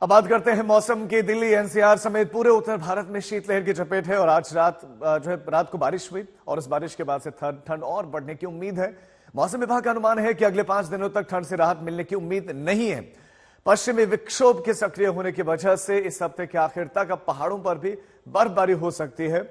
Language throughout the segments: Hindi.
अब बात करते हैं मौसम की। दिल्ली एनसीआर समेत पूरे उत्तर भारत में शीतलहर की चपेट है और आज रात को बारिश हुई और इस बारिश के बाद से ठंड और बढ़ने की उम्मीद है। मौसम विभाग का अनुमान है कि अगले 5 दिनों तक ठंड से राहत मिलने की उम्मीद नहीं है। पश्चिमी विक्षोभ के सक्रिय होने की वजह से इस हफ्ते के आखिर तक अब पहाड़ों पर भी बर्फबारी हो सकती है।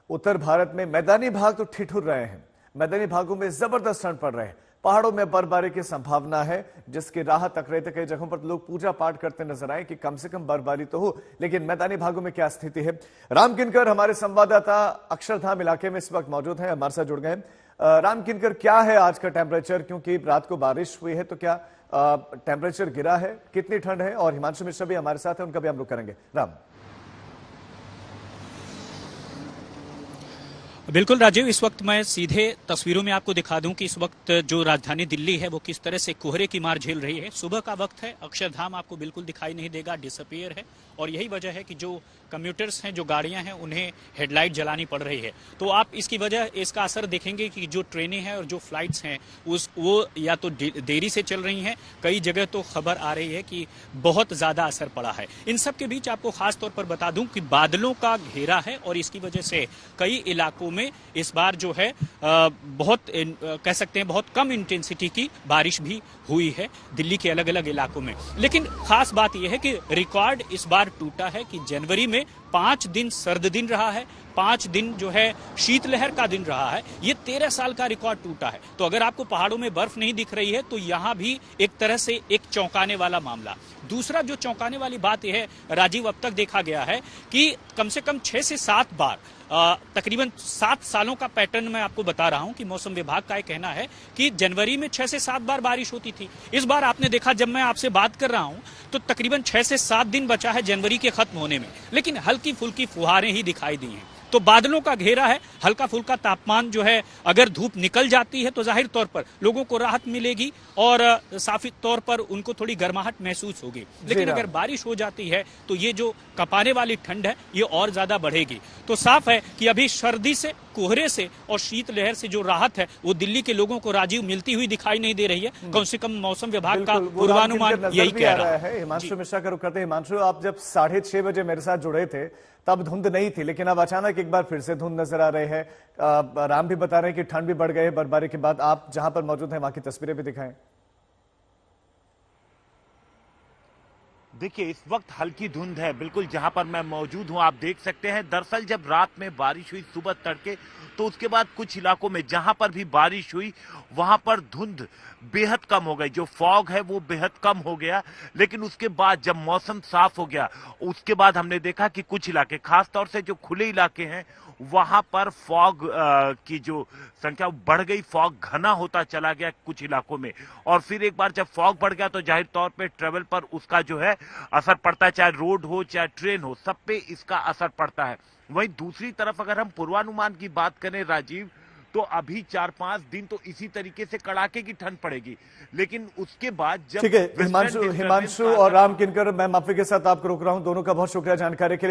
उत्तर भारत में मैदानी भाग तो ठिठुर रहे हैं, मैदानी भागों में जबरदस्त ठंड पड़ रहे हैं। पहाड़ों में बर्फबारी की संभावना है, जिसकी राह तक रहे थे। कई जगहों पर लोग पूजा पाठ करते नजर आए कि कम से कम बर्फबारी तो हो, लेकिन मैदानी भागों में क्या स्थिति है। राम किनकर हमारे संवाददाता अक्षरधाम इलाके में इस वक्त मौजूद हैं, हमारे साथ जुड़ गए हैं। राम किनकर, क्या है आज का टेम्परेचर, क्योंकि रात को बारिश हुई है तो क्या टेम्परेचर गिरा है, कितनी ठंड है? और हिमांशु मिश्रा भी हमारे साथ है, उनका भी हम रुख करेंगे। राम। बिल्कुल राजीव, इस वक्त मैं सीधे तस्वीरों में आपको दिखा दूं कि इस वक्त जो राजधानी दिल्ली है वो किस तरह से कोहरे की मार झेल रही है। सुबह का वक्त है, अक्षरधाम आपको बिल्कुल दिखाई नहीं देगा, डिसअपियर है। और यही वजह है कि जो कम्यूटर्स हैं, जो गाड़ियां हैं, उन्हें हेडलाइट जलानी पड़ रही है। तो आप इसकी वजह, इसका असर देखेंगे कि जो ट्रेनें हैं और जो फ्लाइट्स हैं वो या तो देरी से चल रही हैं, कई जगह तो खबर आ रही है कि बहुत ज्यादा असर पड़ा है। इन सब के बीच आपको खास तौर पर बता दूं कि बादलों का घेरा है और इसकी वजह से कई इलाकों में इस बार जो है बहुत कह सकते हैं बहुत कम इंटेंसिटी की बारिश भी हुई है दिल्ली के अलग अलग इलाकों में। लेकिन खास बात यह है कि रिकॉर्ड इस बार टूटा है कि जनवरी में 5 दिन सर्द दिन रहा है, 5 दिन जो है शीतलहर का दिन रहा है। ये 13 साल का रिकॉर्ड टूटा है। तो अगर आपको पहाड़ों में बर्फ नहीं दिख रही है तो यहां भी एक तरह से एक चौंकाने वाला मामला। दूसरा जो चौंकाने वाली बात यह है राजीव, अब तक देखा गया है कि कम से कम 6 से 7 बार, तकरीबन 7 सालों का पैटर्न मैं आपको बता रहा हूं कि मौसम विभाग का यह कहना है कि जनवरी में 6 से 7 बार बारिश होती थी। इस बार आपने देखा, जब मैं आपसे बात कर रहा हूं तो तकरीबन 6 से 7 दिन बचा है जनवरी के खत्म होने में, लेकिन हल्की फुल्की फुहारें ही दिखाई दी हैं। तो बादलों का घेरा है, हल्का फुल्का तापमान जो है, अगर धूप निकल जाती है तो जाहिर तौर पर लोगों को राहत मिलेगी और साफ तौर पर उनको थोड़ी गर्माहट महसूस होगी। लेकिन अगर बारिश हो जाती है तो ये जो कपाने वाली ठंड है ये और ज्यादा बढ़ेगी। तो साफ है कि अभी सर्दी से, कोहरे से और शीतलहर से जो राहत है वो दिल्ली के लोगों को राजीव मिलती हुई दिखाई नहीं दे रही है। कम से कम मौसम विभाग का पूर्वानुमान यही कह रहा है। हिमांशु मिश्रा का रुख करते हैं। हिमांशु, आप जब 6:30 बजे मेरे साथ जुड़े थे तब धुंध नहीं थी, लेकिन अब अचानक एक बार फिर से धुंध नजर आ रहे हैं। राम भी बता रहे हैं कि ठंड भी बढ़ गई है बर्फबारी के बाद। आप जहां पर मौजूद हैं वहां की तस्वीरें भी दिखाएं। देखिए, इस वक्त हल्की धुंध है बिल्कुल जहां पर मैं मौजूद हूं, आप देख सकते हैं। दरअसल जब रात में बारिश हुई सुबह तड़के, तो उसके बाद कुछ इलाकों में जहां पर भी बारिश हुई वहां पर धुंध बेहद कम हो गई, जो फॉग है वो बेहद कम हो गया। लेकिन उसके बाद जब मौसम साफ हो गया, उसके बाद हमने देखा कि कुछ इलाके, खासतौर से जो खुले इलाके हैं, वहां पर फॉग की जो संख्या बढ़ गई, फॉग घना होता चला गया कुछ इलाकों में। और फिर एक बार जब फॉग बढ़ गया तो जाहिर तौर पे ट्रेवल पर उसका जो है असर पड़ता है, चाहे रोड हो चाहे ट्रेन हो, सब पे इसका असर पड़ता है। वहीं दूसरी तरफ अगर हम पूर्वानुमान की बात करें राजीव, तो अभी 4-5 दिन तो इसी तरीके से कड़ाके की ठंड पड़ेगी। लेकिन उसके बाद जब ठीक है हिमांशु और राम किनकर, मैं माफी के साथ आपको रोक रहा हूं। दोनों का बहुत शुक्रिया जानकारी के लिए।